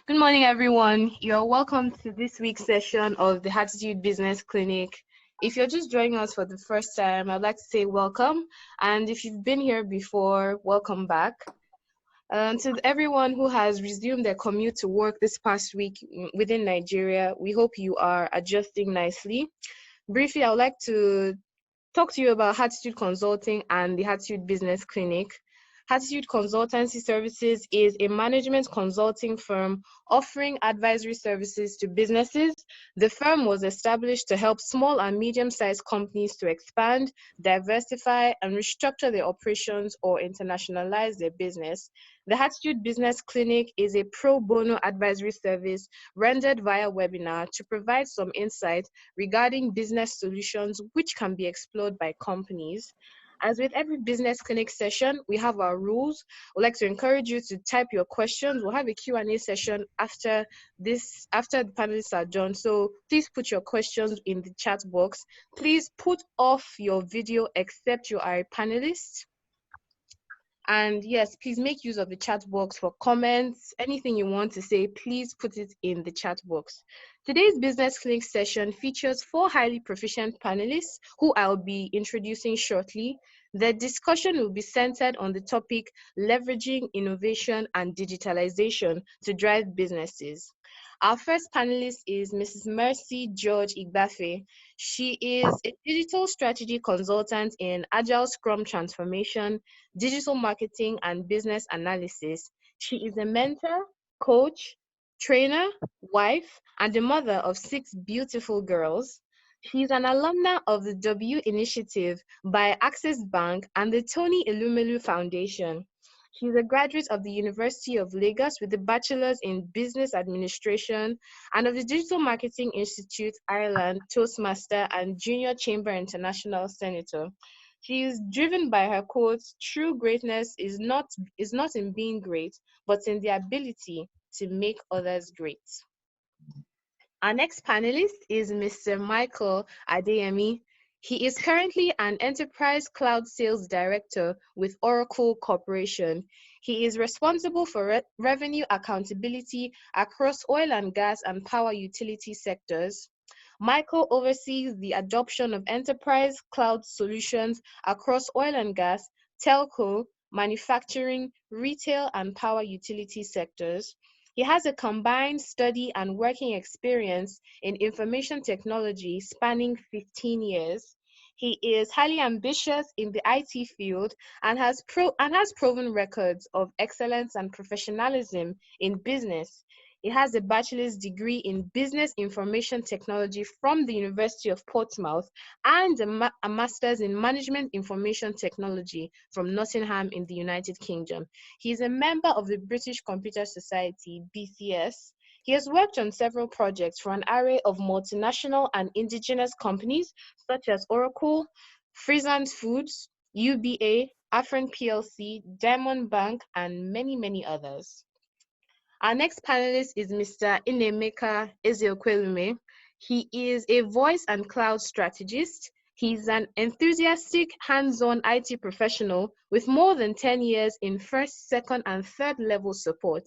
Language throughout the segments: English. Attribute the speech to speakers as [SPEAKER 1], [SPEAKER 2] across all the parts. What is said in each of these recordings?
[SPEAKER 1] Good morning, everyone. You're welcome to this week's session of the Hatytude Business Clinic. If you're just joining us for the first time, I'd like to say welcome. And if you've been here before, welcome back. To everyone who has resumed their commute to work this past week within Nigeria, we hope you are adjusting nicely. Briefly, I would like to talk to you about Hatytude Consulting and the Hatytude Business Clinic. Hatytude Consultancy Services is a management consulting firm offering advisory services to businesses. The firm was established to help small and medium-sized companies to expand, diversify, and restructure their operations or internationalize their business. The Hatytude Business Clinic is a pro bono advisory service rendered via webinar to provide some insight regarding business solutions which can be explored by companies. As with every business clinic session, we have our rules. We'd like to encourage you to type your questions. We'll have a Q&A session after the panelists are done. So please put your questions in the chat box. Please put off your video except you are a panelist. And yes, please make use of the chat box for comments. Anything you want to say, please put it in the chat box. Today's Business Clinic session features 4 highly proficient panelists who I'll be introducing shortly. The discussion will be centered on the topic leveraging innovation and digitalization to drive businesses. Our first panelist is Mrs. Mercy George Igbafe. She is a digital strategy consultant in Agile Scrum transformation, digital marketing, and business analysis. She is a mentor, coach, trainer, wife, and the mother of 6 beautiful girls. She is an alumna of the W Initiative by Access Bank and the Tony Elumelu Foundation. She is a graduate of the University of Lagos with a bachelor's in business administration and of the Digital Marketing Institute, Ireland, Toastmaster, and Junior Chamber International Senator. She is driven by her quotes, true greatness is not in being great, but in the ability to make others great. Our next panelist is Mr. Michael Adeyemi. He is currently an Enterprise Cloud Sales Director with Oracle Corporation. He is responsible for revenue accountability across oil and gas and power utility sectors. Michael oversees the adoption of enterprise cloud solutions across oil and gas, telco, manufacturing, retail, and power utility sectors. He has a combined study and working experience in information technology spanning 15 years. He is highly ambitious in the IT field and has proven records of excellence and professionalism in business. He has a bachelor's degree in business information technology from the University of Portsmouth and a master's in management information technology from Nottingham in the United Kingdom. He is a member of the British Computer Society, BCS. He has worked on several projects for an array of multinational and indigenous companies such as Oracle, Friesland Foods, UBA, Afrin PLC, Diamond Bank, and many, many others. Our next panelist is Mr. Inemeka Ezeokwelume. He is a voice and cloud strategist. He's an enthusiastic, hands-on IT professional with more than 10 years in first, second, and third level support.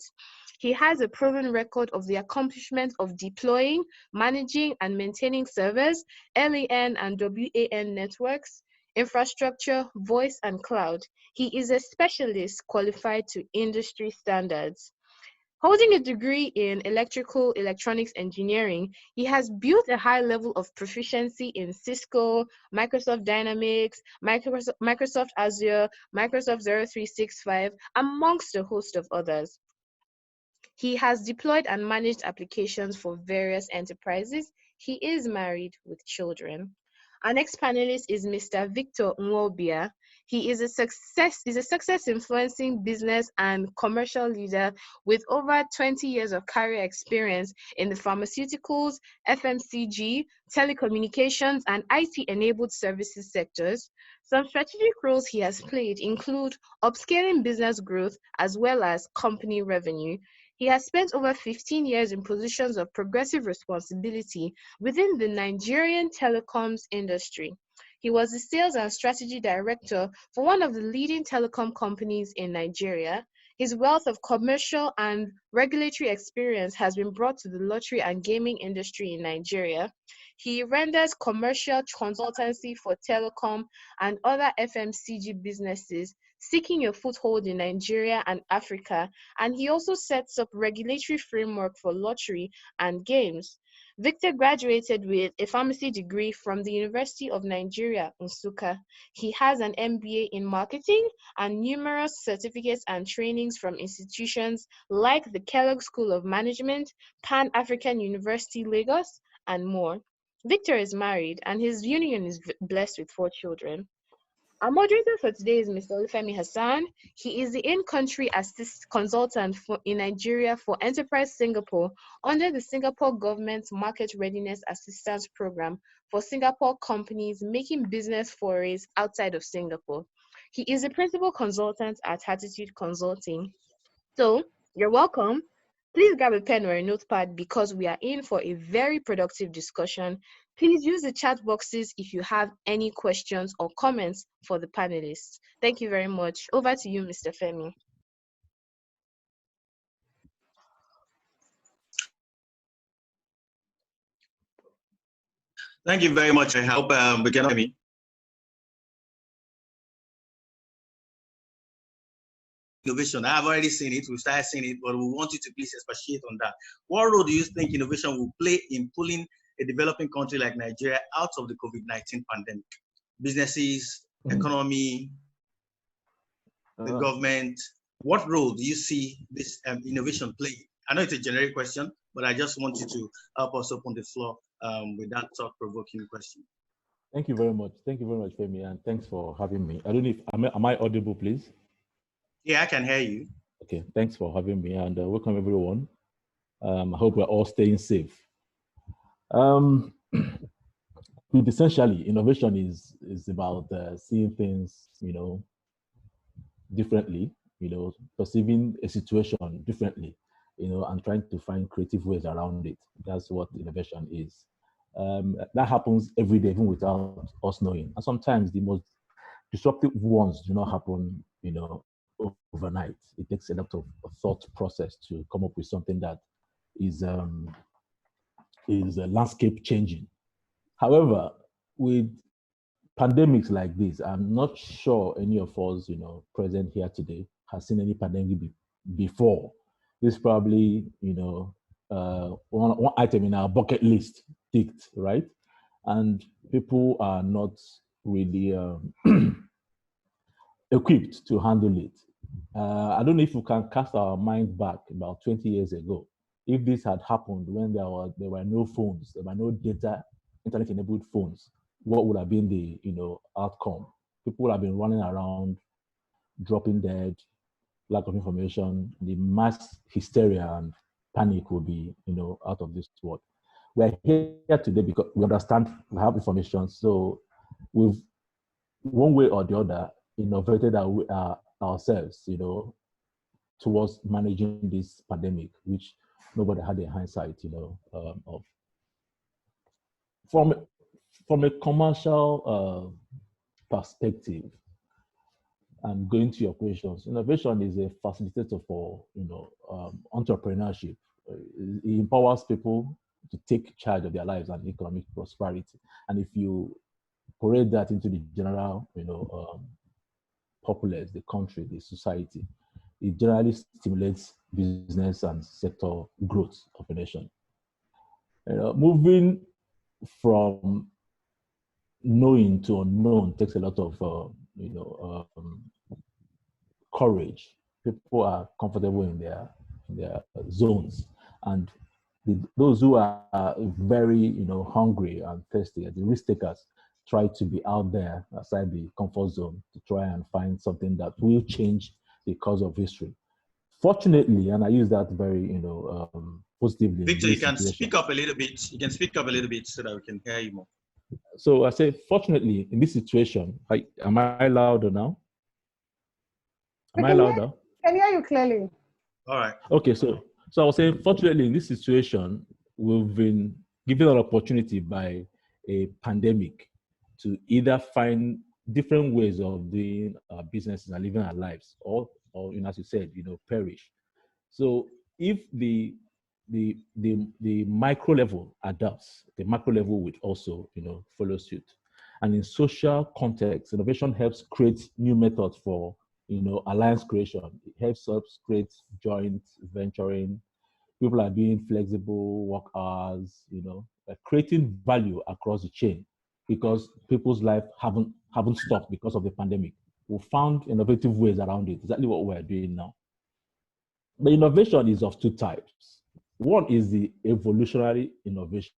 [SPEAKER 1] He has a proven record of the accomplishment of deploying, managing, and maintaining servers, LAN and WAN networks, infrastructure, voice, and cloud. He is a specialist qualified to industry standards. Holding a degree in electrical electronics engineering, he has built a high level of proficiency in Cisco, Microsoft Dynamics, Microsoft Azure, Microsoft 0365, amongst a host of others. He has deployed and managed applications for various enterprises. He is married with children. Our next panelist is Mr. Victor Nwaobia. He is a success influencing business and commercial leader with over 20 years of career experience in the pharmaceuticals, FMCG, telecommunications, and IT-enabled services sectors. Some strategic roles he has played include upscaling business growth as well as company revenue. He has spent over 15 years in positions of progressive responsibility within the Nigerian telecoms industry. He was the sales and strategy director for one of the leading telecom companies in Nigeria. His wealth of commercial and regulatory experience has been brought to the lottery and gaming industry in Nigeria. He renders commercial consultancy for telecom and other FMCG businesses seeking a foothold in Nigeria and Africa, and he also sets up regulatory framework for lottery and games. Victor graduated with a pharmacy degree from the University of Nigeria, Nsukka. He has an MBA in marketing and numerous certificates and trainings from institutions like the Kellogg School of Management, Pan African University, Lagos, and more. Victor is married and his union is blessed with 4 children. Our moderator for today is Mr. Olufemi Hassan. He is the in-country assist consultant in Nigeria for Enterprise Singapore under the Singapore Government's Market Readiness Assistance Program for Singapore companies making business forays outside of Singapore. He is a principal consultant at Hatytude Consulting. So, you're welcome. Please grab a pen or a notepad because we are in for a very productive discussion. Please use the chat boxes if you have any questions or comments for the panelists. Thank you very much. Over to you, Mr. Femi.
[SPEAKER 2] Thank you very much. I hope we can hear me. Innovation, I've already seen it, we've started seeing it, but we want you to please expatiate on that. What role do you think innovation will play in pulling a developing country like Nigeria out of the COVID-19 pandemic? Businesses, economy, the government, what role do you see this innovation play? I know it's a generic question, but I just want you to help us open the floor with that thought-provoking question.
[SPEAKER 3] Thank you very much. Thank you very much, Femi, and thanks for having me. I don't know if, am I audible, please?
[SPEAKER 2] Yeah, I can hear you.
[SPEAKER 3] Okay, thanks for having me, and welcome everyone. I hope we're all staying safe. Essentially, innovation is about seeing things, differently, perceiving a situation differently, and trying to find creative ways around it. That's what innovation is. That happens every day, even without us knowing. And sometimes the most disruptive ones do not happen, overnight. It takes a lot of thought process to come up with something that is landscape changing. However, with pandemics like this, I'm not sure any of us, present here today has seen any pandemic before. This is probably, one item in our bucket list ticked, right? And people are not really equipped to handle it. I don't know if we can cast our mind back about 20 years ago. If this had happened when there were no phones, there were no data, internet-enabled phones, what would have been the outcome? People would have been running around, dropping dead, lack of information, the mass hysteria and panic will be out of this world. We're here today because we understand, we have information, so we've one way or the other innovated ourselves, towards managing this pandemic, which nobody had in hindsight, of. From a commercial perspective, and going to your questions, innovation is a facilitator for entrepreneurship. It empowers people to take charge of their lives and economic prosperity. And if you parade that into the general, populace, the country, the society, it generally stimulates business and sector growth of a nation. Moving from knowing to unknown takes a lot of courage. People are comfortable in their zones, and those who are very hungry and thirsty, the risk takers, try to be out there outside the comfort zone to try and find something that will change the course of history. Fortunately, and I use that very positively.
[SPEAKER 2] Victor, you can speak up a little bit. You can speak up a little bit so that we can hear you more.
[SPEAKER 3] So I say, fortunately, in this situation, am I louder now? Am I louder?
[SPEAKER 4] I can hear you clearly.
[SPEAKER 2] All right.
[SPEAKER 3] Okay, so I was saying, fortunately, in this situation, we've been given an opportunity by a pandemic to either find different ways of doing our businesses and living our lives, or or, as you said, perish. So if the micro level adapts, the macro level would also, follow suit. And in social context, innovation helps create new methods for, alliance creation. It helps us create joint venturing. People are being flexible work hours, creating value across the chain, because people's life haven't stopped because of the pandemic. We found innovative ways around it. Exactly what we're doing now. The innovation is of two types. One is the evolutionary innovation,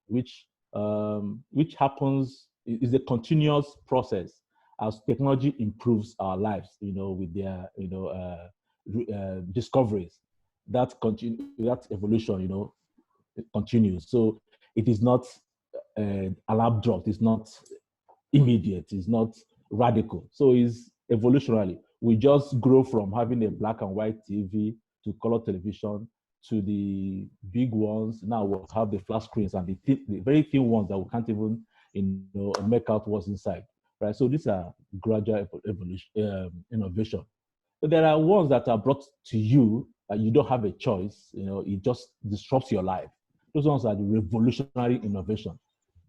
[SPEAKER 3] which happens, is a continuous process as technology improves our lives, with their, discoveries. That evolution, it continues. So it is not alarm dropped. It's not immediate. It's not radical. So it's evolutionary. We just grow from having a black and white TV to color television to the big ones. Now we'll have the flat screens and the very thin ones that we can't even, make out what's inside. Right. So these are gradual evolution, innovation. But there are ones that are brought to you that you don't have a choice. It just disrupts your life. Those ones are the revolutionary innovation.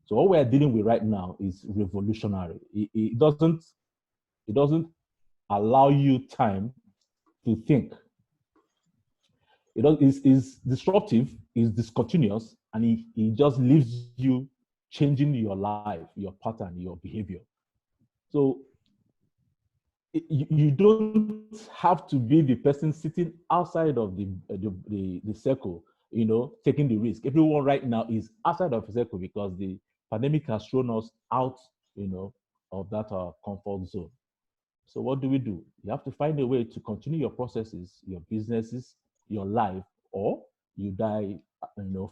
[SPEAKER 3] So what we're dealing with right now is revolutionary. It doesn't allow you time to think. Is disruptive, is discontinuous, and it just leaves you changing your life, your pattern, your behavior. So you don't have to be the person sitting outside of the circle, taking the risk. Everyone right now is outside of the circle because the pandemic has thrown us out, of that comfort zone. So what do? You have to find a way to continue your processes, your businesses, your life, or you die,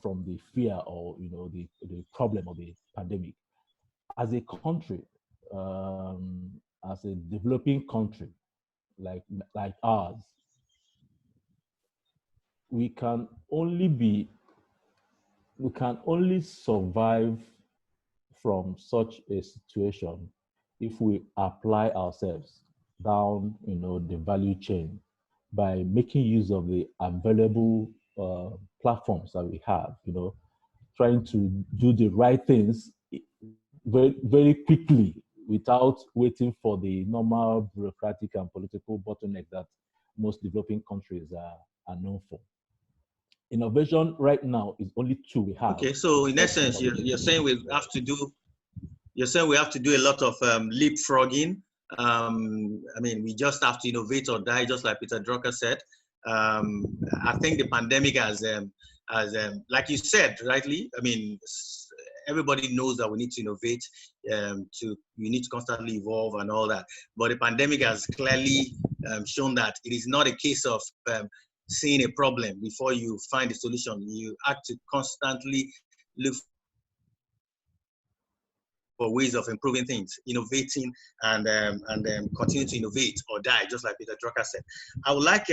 [SPEAKER 3] from the fear or, the problem of the pandemic. As a country, as a developing country like ours, we can only be we can only survive from such a situation if we apply ourselves down, the value chain by making use of the available platforms that we have, trying to do the right things very, very quickly without waiting for the normal bureaucratic and political bottleneck that most developing countries are known for. Innovation right now is only two we have.
[SPEAKER 2] Okay, so in essence, you're saying we have to do a lot of leapfrogging. I mean, we just have to innovate or die, just like Peter Drucker said. I think the pandemic has, like you said, rightly, I mean, everybody knows that we need to innovate, we need to constantly evolve and all that. But the pandemic has clearly shown that it is not a case of seeing a problem before you find a solution. You have to constantly look for ways of improving things, innovating, and continue to innovate or die, just like Peter Drucker said. I would like